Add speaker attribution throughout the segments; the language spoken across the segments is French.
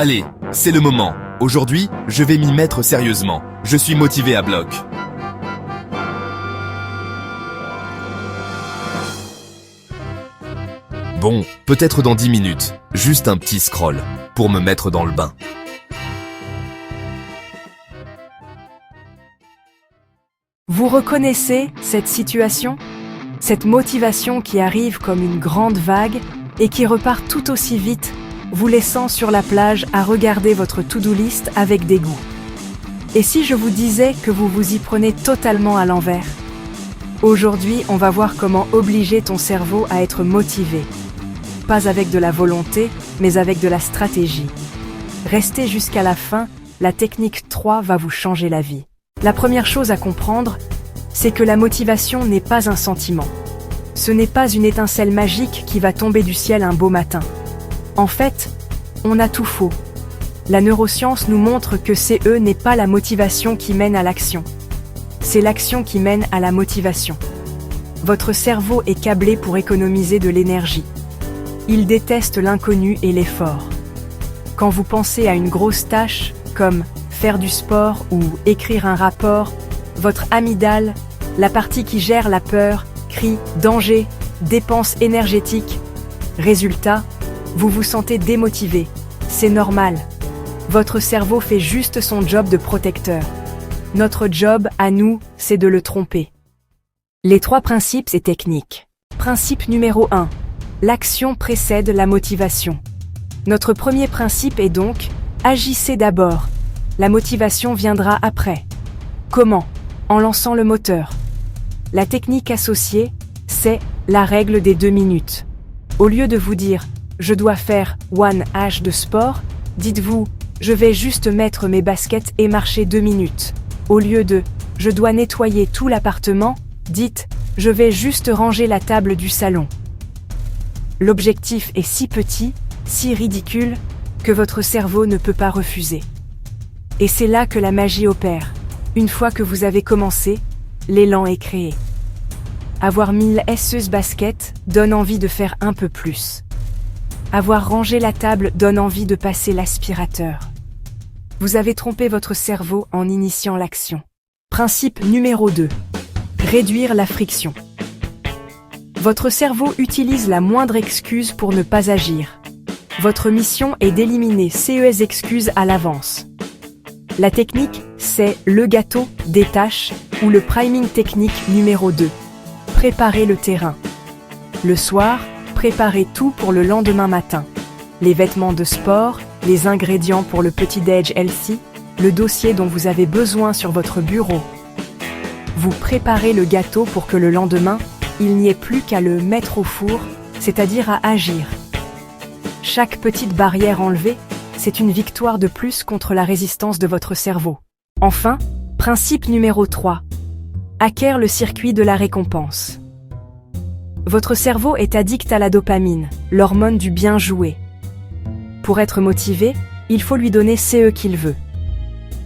Speaker 1: Allez, c'est le moment. Aujourd'hui, je vais m'y mettre sérieusement. Je suis motivé à bloc. Bon, peut-être dans 10 minutes. Juste un petit scroll, pour me mettre dans le bain.
Speaker 2: Vous reconnaissez cette situation? Cette motivation qui arrive comme une grande vague et qui repart tout aussi vite, vous laissant sur la plage à regarder votre to-do list avec dégoût. Et si je vous disais que vous vous y prenez totalement à l'envers? Aujourd'hui, on va voir comment obliger ton cerveau à être motivé. Pas avec de la volonté, mais avec de la stratégie. Restez jusqu'à la fin, la technique 3 va vous changer la vie. La première chose à comprendre, c'est que la motivation n'est pas un sentiment. Ce n'est pas une étincelle magique qui va tomber du ciel un beau matin. En fait, on a tout faux. La neuroscience nous montre que CE n'est pas la motivation qui mène à l'action. C'est l'action qui mène à la motivation. Votre cerveau est câblé pour économiser de l'énergie. Il déteste l'inconnu et l'effort. Quand vous pensez à une grosse tâche, comme faire du sport ou écrire un rapport, votre amygdale, la partie qui gère la peur, crie « danger », dépense énergétique. Résultat, vous vous sentez démotivé. C'est normal. Votre cerveau fait juste son job de protecteur. Notre job, à nous, c'est de le tromper. Les 3 principes et techniques. Principe numéro 1. L'action précède la motivation. Notre premier principe est donc « agissez d'abord ». La motivation viendra après. Comment? En lançant le moteur. La technique associée, c'est la règle des 2 minutes. Au lieu de vous dire « je dois faire 1 h de sport », dites-vous « je vais juste mettre mes baskets et marcher 2 minutes ». Au lieu de « je dois nettoyer tout l'appartement », dites « je vais juste ranger la table du salon ». L'objectif est si petit, si ridicule, que votre cerveau ne peut pas refuser. Et c'est là que la magie opère. Une fois que vous avez commencé, l'élan est créé. Avoir 1000 baskets donne envie de faire un peu plus. Avoir rangé la table donne envie de passer l'aspirateur. Vous avez trompé votre cerveau en initiant l'action. Principe numéro 2. Réduire la friction. Votre cerveau utilise la moindre excuse pour ne pas agir. Votre mission est d'éliminer ces excuses à l'avance. La technique, c'est le gâteau des tâches ou le priming technique numéro 2. Préparez le terrain. Le soir, préparez tout pour le lendemain matin. Les vêtements de sport, les ingrédients pour le petit-déj healthy, le dossier dont vous avez besoin sur votre bureau. Vous préparez le gâteau pour que le lendemain, il n'y ait plus qu'à le mettre au four, c'est-à-dire à agir. Chaque petite barrière enlevée, c'est une victoire de plus contre la résistance de votre cerveau. Enfin, principe numéro 3. Hacker le circuit de la récompense. Votre cerveau est addict à la dopamine, l'hormone du bien joué. Pour être motivé, il faut lui donner ce qu'il veut.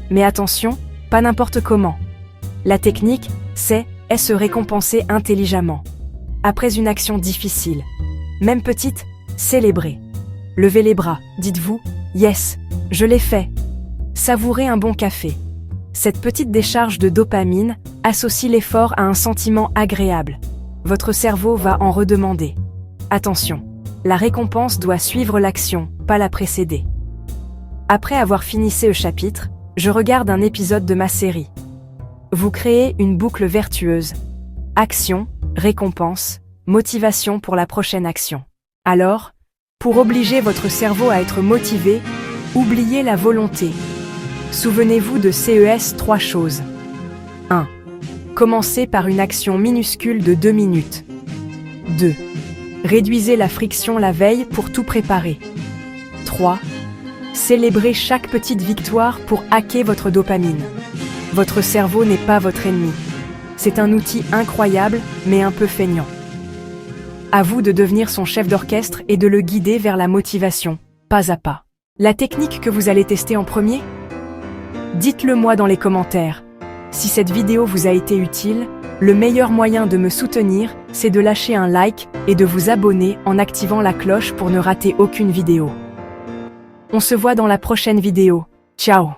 Speaker 2: Mais attention, pas n'importe comment. La technique, c'est se récompenser intelligemment. Après une action difficile, même petite, célébrez. Levez les bras, dites-vous « Yes, je l'ai fait ». Savourez un bon café. Cette petite décharge de dopamine associe l'effort à un sentiment agréable. Votre cerveau va en redemander. Attention, la récompense doit suivre l'action, pas la précéder. Après avoir fini ce chapitre, je regarde un épisode de ma série. Vous créez une boucle vertueuse. Action, récompense, motivation pour la prochaine action. Alors, pour obliger votre cerveau à être motivé, oubliez la volonté. Souvenez-vous de ces 3 choses. 1. Commencez par une action minuscule de 2 minutes. 2. Réduisez la friction la veille pour tout préparer. 3. Célébrez chaque petite victoire pour hacker votre dopamine. Votre cerveau n'est pas votre ennemi. C'est un outil incroyable, mais un peu feignant. À vous de devenir son chef d'orchestre et de le guider vers la motivation, pas à pas. La technique que vous allez tester en premier? Dites-le moi dans les commentaires. Si cette vidéo vous a été utile, le meilleur moyen de me soutenir, c'est de lâcher un like et de vous abonner en activant la cloche pour ne rater aucune vidéo. On se voit dans la prochaine vidéo. Ciao!